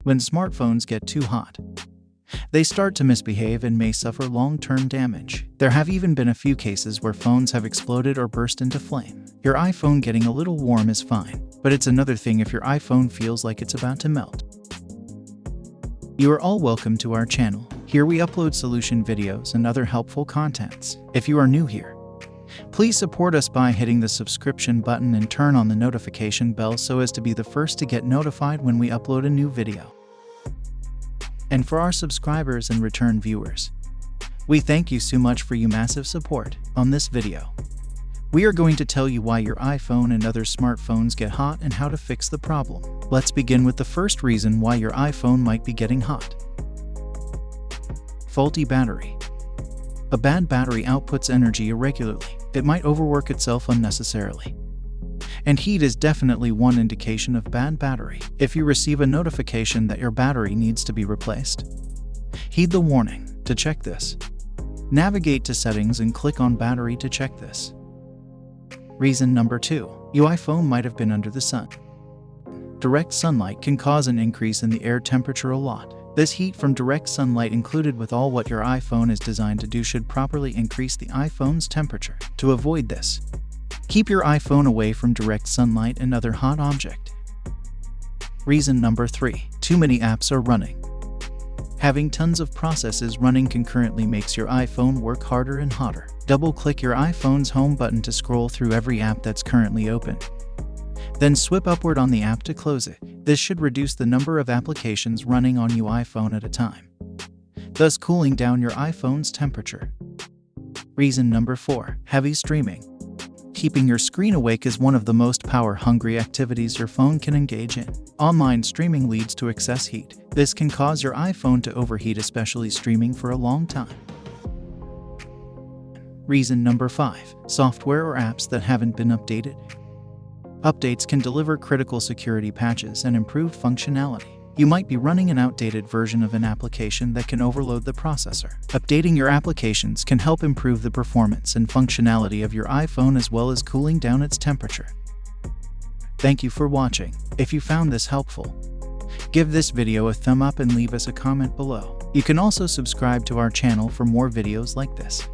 When smartphones get too hot, they start to misbehave and may suffer long-term damage. There have even been a few cases where phones have exploded or burst into flame. Your iPhone getting a little warm is fine, but it's another thing if your iPhone feels like it's about to melt. You are all welcome to our channel. Here we upload solution videos and other helpful contents. If you are new here, please support us by hitting the subscription button and turn on the notification bell so as to be the first to get notified when we upload a new video. And for our subscribers and return viewers, we thank you so much for your massive support. On this video, we are going to tell you why your iPhone and other smartphones get hot and how to fix the problem. Let's begin with the first reason why your iPhone might be getting hot. Faulty battery. A bad battery outputs energy irregularly. It might overwork itself unnecessarily. And heat is definitely one indication of bad battery. If you receive a notification that your battery needs to be replaced, heed the warning. To check this, navigate to Settings and click on Battery to check this. Reason number 2. Your iPhone might have been under the sun. Direct sunlight can cause an increase in the air temperature a lot. This heat from direct sunlight included with all what your iPhone is designed to do should properly increase the iPhone's temperature. To avoid this, keep your iPhone away from direct sunlight and other hot objects. Reason number 3. Too many apps are running. Having tons of processes running concurrently makes your iPhone work harder and hotter. Double-click your iPhone's home button to scroll through every app that's currently open. Then swipe upward on the app to close it. This should reduce the number of applications running on your iPhone at a time, thus cooling down your iPhone's temperature. Reason number 4. Heavy streaming. Keeping your screen awake is one of the most power-hungry activities your phone can engage in. Online streaming leads to excess heat. This can cause your iPhone to overheat, especially streaming for a long time. Reason number 5. Software or apps that haven't been updated. Updates can deliver critical security patches and improved functionality. You might be running an outdated version of an application that can overload the processor. Updating your applications can help improve the performance and functionality of your iPhone as well as cooling down its temperature. Thank you for watching. If you found this helpful, give this video a thumb up and leave us a comment below. You can also subscribe to our channel for more videos like this.